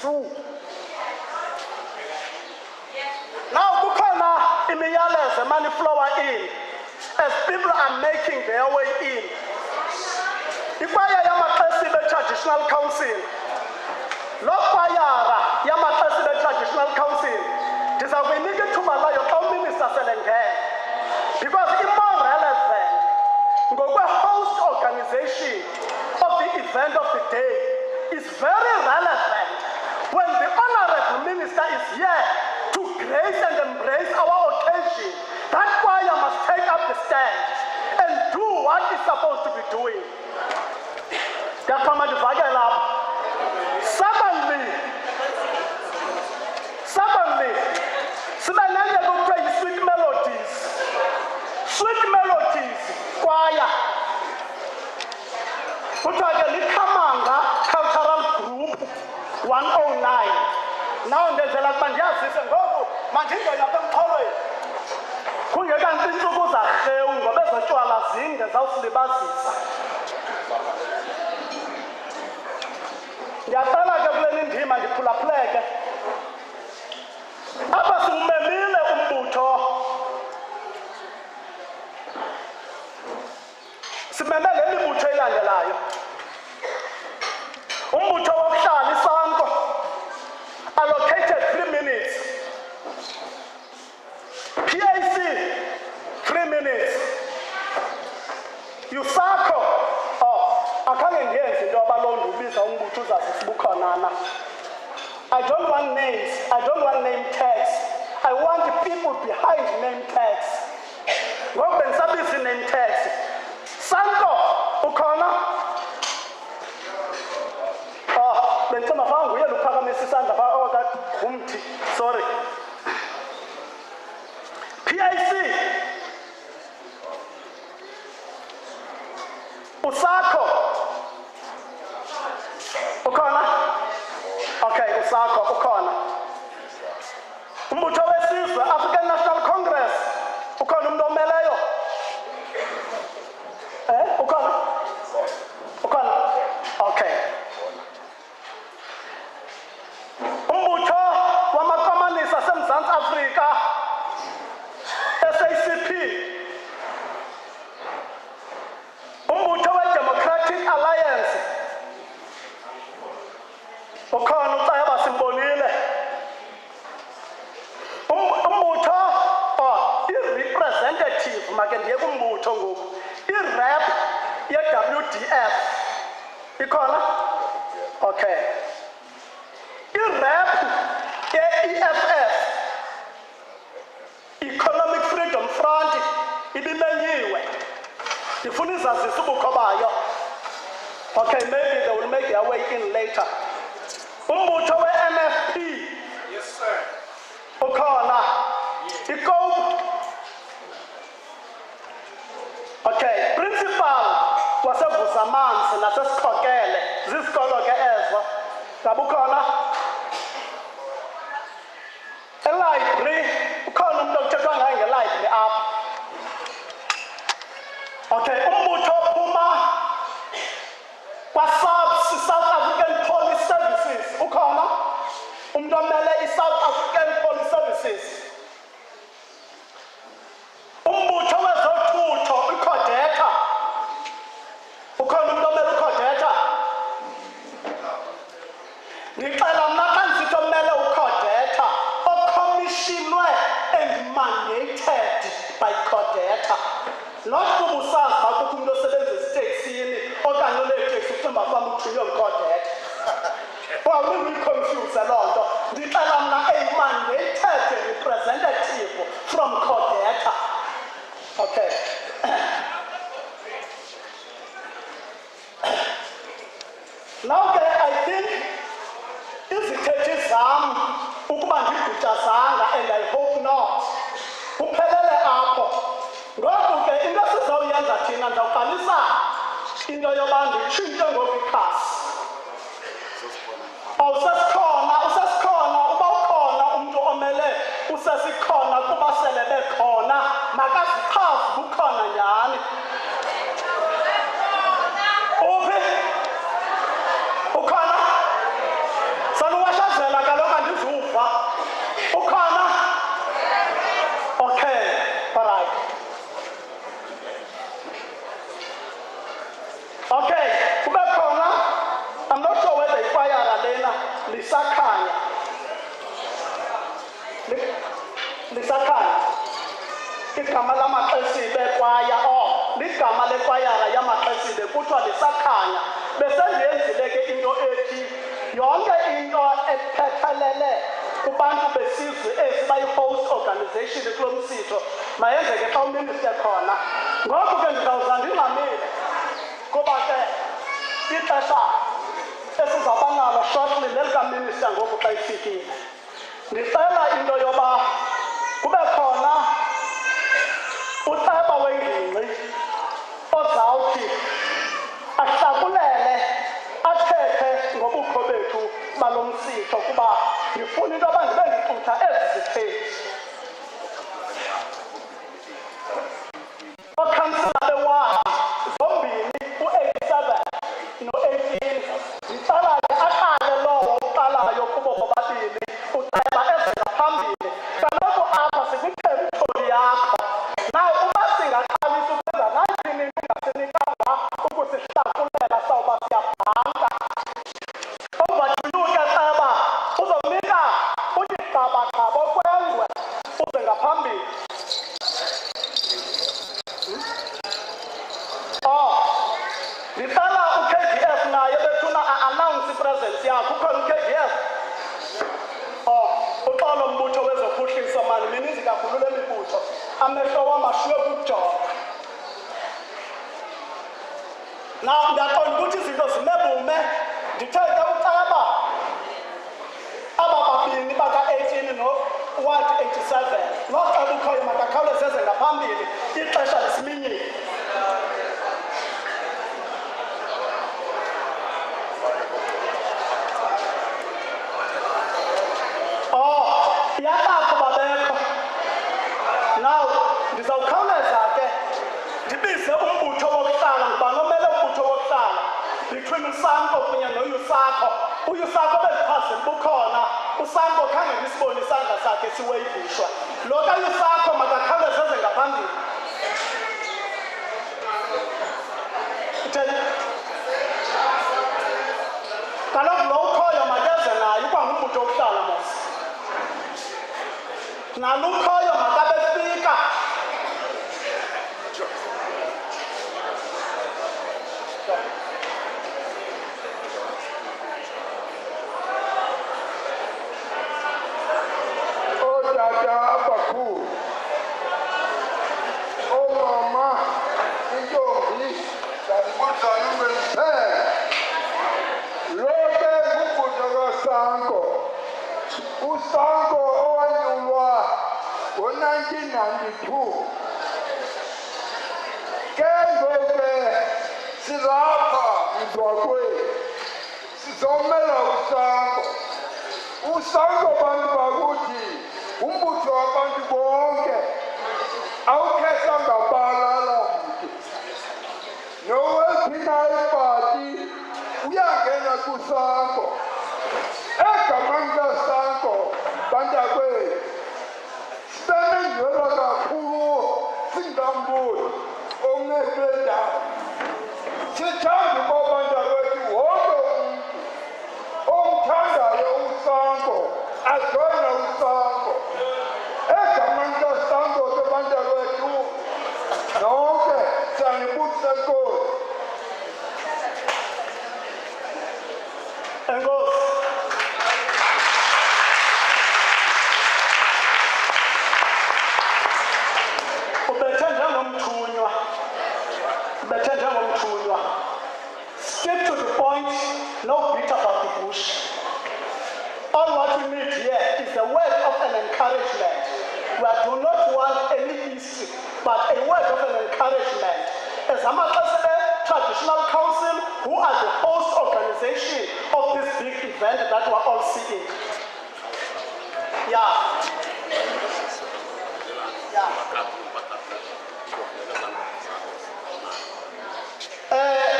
through. Now, kukhona imiyalezo mani flower in as people are making their way in. Ikwaya yamaxesi be-traditional council. Lo kwayara yamaxesi be-traditional council. Ndiza kuyinika ithuba layo xa uminister selengene. Because it's more relevant. Ngokwe-host organization of the event of the day is very relevant when the honorable minister is here to grace and embrace our occasion. That choir must take up the stand and do what it's supposed to be doing. Secondly, sweet melodies. Sweet melodies, choir. Kamanga Cultural Group 109. Now there's a lot of system. Go, Mantingo, kungekanti insuku zahewu ngoba ezotshwala zinde zawusilibazisa. Ndiyaqala ke kule ndima ndiphulaphuleke. Apha siwumemile umbutho. Simeme le mibutho elandelayo. Umbutho wokuhlala isanko allocated 3 minutes. PAC 3 minutes. USACO akhange ndiyenze into abalonda ubiza umbutho uzasisibukhonana. I don't want names. I don't want name tags. I want the people behind name tags. Ngoku bendisabisa name tags. Sanko ukhona? Bendicela fange nguye luphakamisa isandla umthi. Sorry. PAC USACO ukhona? Okay, USACO ukhona. Umbutho wesizwe African National Congress ukhona umuntu omeleyo? Ukhona? Ukhona? Okay. Umbutho wamakomanisi aseMzantsi Afrika SACP. Umbutho we-Democratic Alliance. Ukhona uCeba simbonile. Umbutho i-representative make ndiye kumbutho ngoku. I-rep ye-WDF. Ikhona? Okay. I-rep ye-EFF. Economic Freedom Front ibimenyiwe. Ndifuna izazisa ubukho bayo. Okay, maybe they will make their way in later. Umbutho we-NFP. Yes, sir. Ukhona. ICOPE. Okay, principal waseVusamanzi naseSikhokele. Zisikolo ke ezo. Ngabukhona? E-library. Ukhona umuntu okuthethwa ngayo nge-library apha. Okay, umbutho ophuma kwa-SAPS, South African Police Services. Ukhona? Umuntu omele i-South African Police Services. Umbutho wezothutho, iCodeta. Ukhona umuntu omele uCodeta? Ngicela mna xa ndisithi omele uCodeta, ocommissionwe and mandated by Codeta. Not kuba usazi uba kukho umuntu osebenzisa iteksini okanye oleteksi ucinga uba fama uthunywe nguCodeta. Well, we confuse a lot. Ndicela mna a mandated representative from Codeta. Okay. Now I think izithethe zam ukuba ndigutshazanga, and I hope not. Uphelele apho. Ngoku ke into sizawuyenza thina ndizawuqalisa into yoba nditshintshe ngoku ikhasi. Usesikhona, uba ukhona umntu omele usesikhona kuba sele bekhona, makazichaze ukhona nyhani. Uphi? Ukhona? Sanuwashaze ndiyacela kaloku andizuva. Ukhona? Okay, all right. Okay, kube khona, I'm not sure whether ikwayara lena lisakhanya. Lisakhanya. Igama lamaXesibe kwaya, ligama lekwayara yamaXesibe kuthiwa lisakhanya. Besendiyenzile ke into ethi yonke into ephethelele kubantu besizwe esi bayi-host organization kulo msitho mayenzeke xa uminister khona. Ngoku ke ndizawuza ndingxamile kuba ke ixesha esizawuba nalo shortly nelikaminister ngoku xa ifikile. Ndicela into yoba kube khona uceba wengingqi ozawuthi ahlakulele athethe ngobukho bethu balo msitho kuba ndifuna into yoba ndibe ndicutha ezi zithethi. Okhansila bewadi zombini u-87 no-18 ndicela ke aqale lowo uqalayo kubo bobabili uceba ezela phambili. Kaloku apha sikwitheritori yakho. Naw uba singaqalisa ukwenza nantini ndingasinikanga ukusihlakulela sawuba siyabhanka. Ovaduluke ceba uzomnika utigqabagqaba okwengwe uze ngaphambili. Ndicela u-KDF naye bethuna a-announce ipresence yakho. Ukhona u-KDF? Uxolo mbutho wezophuhliso mani, mininzi kakhulu le mibutho. Amehlo wam ashiywe kukujonga. Now ndiyaqonda ukuthi izinto zime bume. Ndithethe uceba aba babini baka-18 no-ward 87. Loo ceba ukhoyo makakhawuleze eze ngaphambili, ixesha lisiminyile. Iyakakho babekho. Now ndizawukhawuleza ke ndibize umbutho wokuhlala ngoba nomele umbutho wokuhlala between uSanko kunye noYusako. uYusako bezichazile bukhona. uSanko khange ndisibone isandla sakhe siweyivishwa. Lo kaYusako makakhawuleze eze ngaphambili. Kaloku lo ukhoyo makeze naye ukwangumbutho wokuhlala mos. Nalukhoyo makabefika. Dada abakhulu, omama, intombi, sanibuzana umeliphele. Loke ngumbutho kaSanko. uSanko owanyulwa ngo-1992. Ke ngoku silapha mzwakweni sizomela uSanko. uSanko bantu bakuthi umbutho wabantu bonke awukhetha ngabalala mntu. Noweliphi na ipati uyangena kuSanko. Egameni kaSanko bantakwethu sibenengcwela kakhulu singamboni ongekule ndawo. Sithanda uba bantakwethu wonke umntu omthandayo uSanko ajoyine uSanko. Egameni kaSanko ke bantakwethu nonke siyanibulisa enkosi. Enkosi. Stick to the point, no beat about the bush. All what we need here is a word of an encouragement. We do not want any history, but a word of an encouragement. As Amaxesibe Traditional Council, who are the host organization of this big event that we're all seeing. Yeah.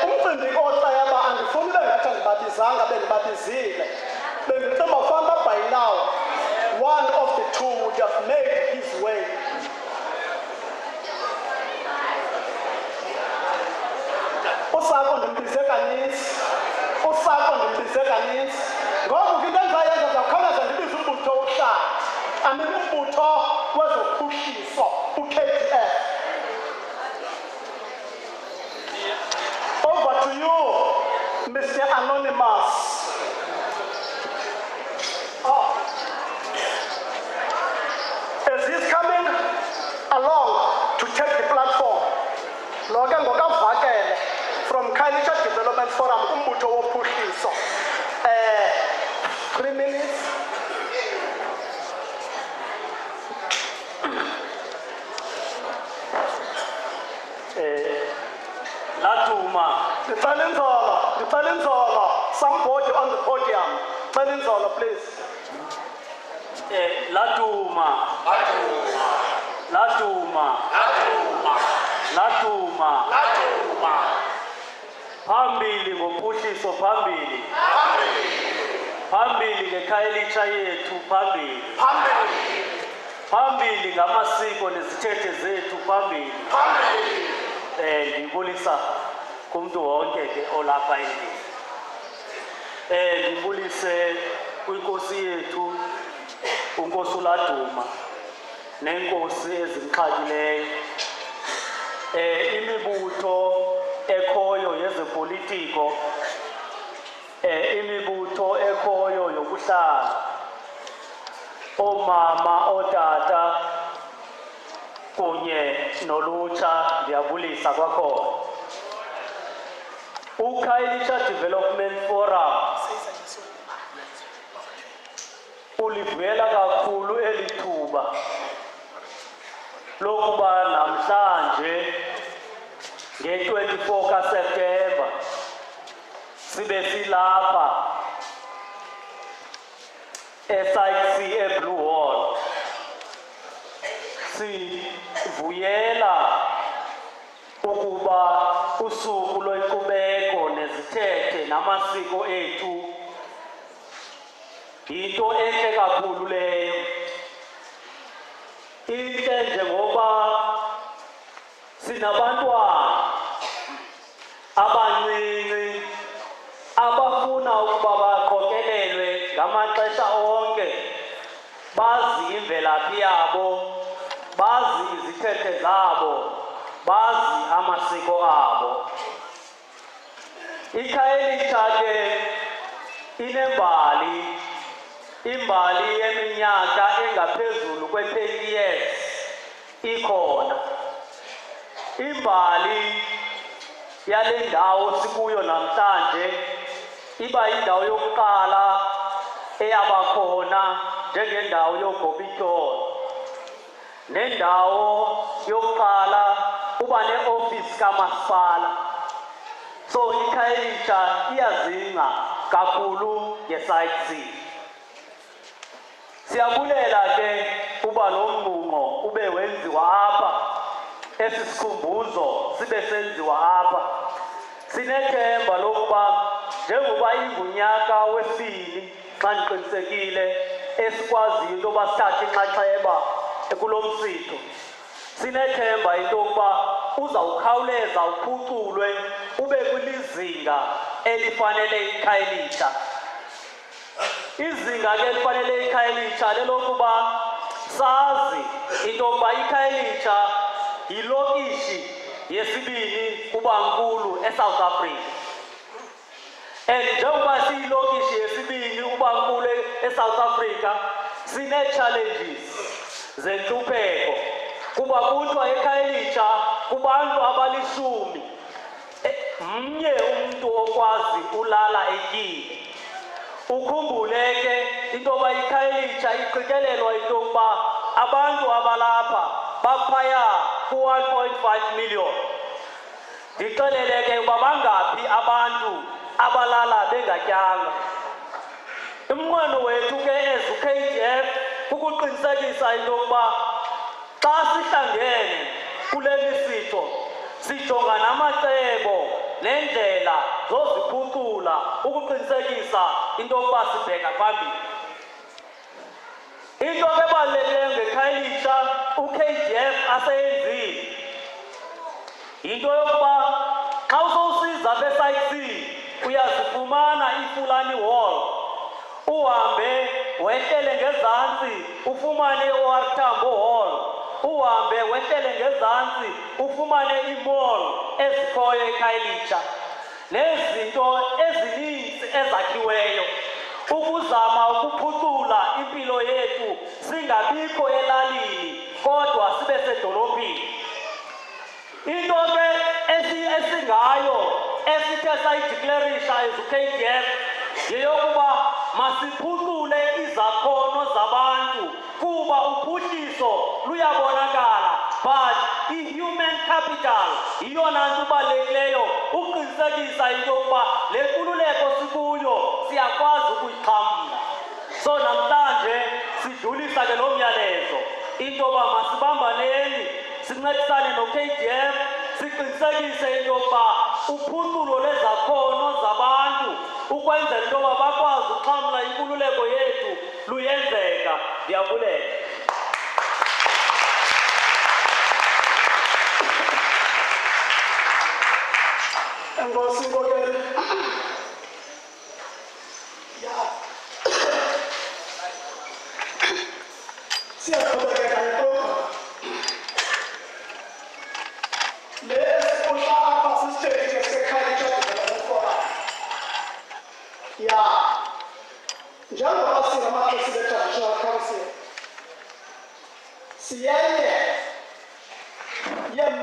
Umcimbi oceba andifuni bengathi andibabizanga bendibabizile. Bendicela ufana umbutho wezophuhliso u-KDF. Over to you, Mr. Anonymous. As he's coming along to take the platform, Logan ngokavakele from Khayelitsha Development Forum umbutho wophuhliso. 3 minutes. Latuma, somebody on the podium. Talinzola, please. Latuma. Phambili ngophuhliso phambili. Phambili ngeKhayelitsha yethu phambili. Phambili ngamasiko nezithethe zethu phambili. Ngibulisa kumuntu wonke ke olapha endlini. Ngibulise kwinkosi yethu uNkosi uLaduma nenkosi ezimxhakileyo. Imibutho ekhoyo yezepolitiko, imibutho ekhoyo yokuhlala, omama, otata kunye nolutsha, ndiyabulisa kwakhona. uKhayelitsha Development Forum ulivuyela kakhulu eli thuba lokuba namhlanje nge-24 kaSeptemba sibe silapha eSite C eBlue Hall. Sivuyela ukuba usuku lwenkcubeko nezithethe namasiko ethu yinto enhle kakhulu leyo. Intle njengoba sinabantwana abancinci abafuna ukuba baqokelelwe ngamaxesha onke, bazi imvelaphi yabo, bazi izithethe zabo, bazi amasiko abo. iKhayelitsha ke inembali, imbali yeminyaka engaphezulu kwe-30 years ikhona. Imbali yale ndawo sikuyo namhlanje iba yindawo yokuqala eyabakhona njengendawo yoGob'itholo, nendawo yokuqala uba ne-ofisi kamasipala. So iKhayelitsha iyazingca kakhulu ngeSite C. Siyabulela ke uba lo mngqungqo ube wenziwa apha, esi sikhumbuzo sibe senziwa apha. Sinethemba lokuba njengoba ingunyaka wesibini xa ndiqinisekile esikwaziyo into yoba sithathe inxaxheba kulo msitho, sinethemba into yokuba uzawukhawuleza uphuculwe ube kwilizinga elifanele iKhayelitsha. Izinga ke elifanele iKhayelitsha lelokuba sazi into yokuba iKhayelitsha yilokishi yesibini ubankulu eSouth Africa. And njengoba siyilokishi yesibini ubankulu eSouth Africa, sine-challenges zentlupheko. Kuba kuthiwa eKhayelitsha kubantu abalishumi mnye umntu okwazi ulala etyini. Ukhumbule ke into yoba iKhayelitsha iqikelelwa into yokuba abantu abalapha baphaya ku-1.5 million. Ndixelele ke uba bangaphi abantu abalala bengatyanga. Umnqweno wethu ke as uKDF kukuqinisekisa into yokuba xa sihlangene kule misitho sijonga namacebo nendlela zoziphucula ukuqinisekisa into yokuba sibheka phambili. Into ke ebalulekileyo ngeKhayelitsha uKDF aseyenzile yinto yokuba xa usowusiza apha eSite C uyazifumana iFulani Hall, uhambe wehlele ngezantsi ufumane i-OR Tambo Hall, uhambe wehlele ngezantsi ufumane i-mall ezikhoyo eKhayelitsha nezinto ezininzi ezakhiweyo ukuzama ukuphucula impilo yethu singabikho elalini kodwa sibe sedolophini. Into ke esingayo esithe sayideclarisha as uKDF yeyokuba masiphucule izakhono zabantu kuba uphuhliso luyabonakala but i-human capital yiyona nto ibalulekileyo uqinisekisa into yokuba le nkululeko sikuyo siyakwazi ukuyixhamla. So namhlanje sidlulisa ke lo myalezo into yoba masibambaneni sincedisane no-KDF siqinisekise into yokuba uphuculo lwezakhono zabantu ukwenzela into yoba bakwazi uxhamla inkululeko yethu luyenzeka. Ndiyabulela. Enkosi Nkokeli. Siyaqhubekeka ngentonga. Le esipusha apha sisiteji seKhayelitsha Development Forum. Njengoba singamaxhosa be-Traditional Council, siyenye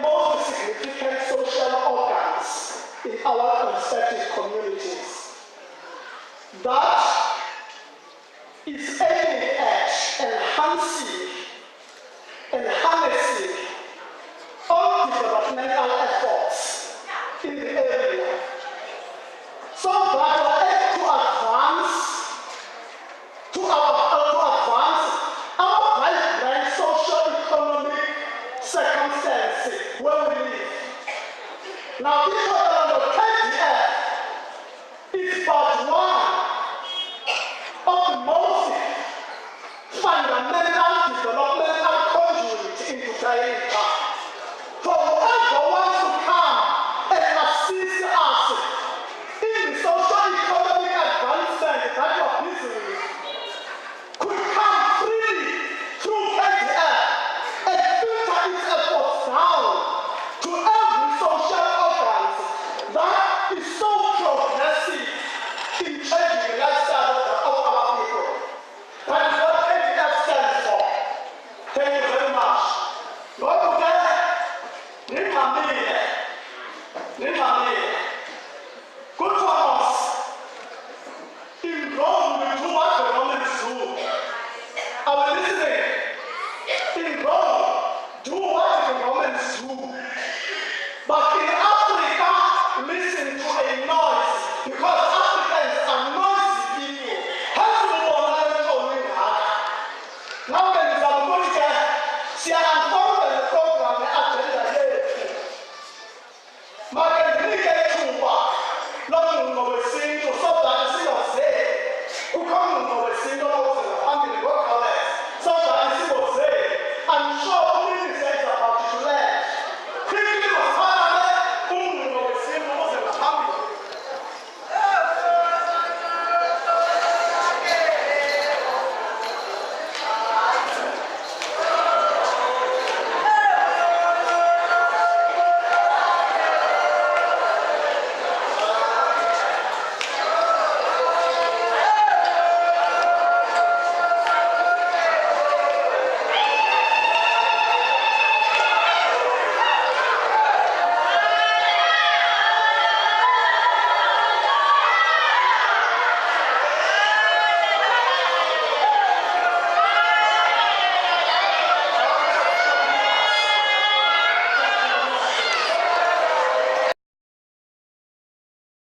most significant social organs in our respective communities that is aiming at enhancing and harnessing all developmental efforts in the area so that we're able to advance our vibrant socio-economic circumstances where we live. Now, this KDF is but one of the most fundamental developmental conduits into Khayelitsha. For whoever wants to come and assist us in the socio-economic advancement that you are busy with, could come freely through KDF and filter its efforts down to every social organ that is so progressive in changing the lifestyle of our people. That is what KDF stands for. Thank you very much. Lord, good for us. In Rome, we do what the Romans do. Are we listening? In Rome, do what the Romans do. But in Africa, listen to a noise, because Africans are noisy people. Hence, we don't know what now, when it's about going to see unfold the program, the agenda here. Market Nikkei Tuba, London over Single, so that the single say, who come over Single.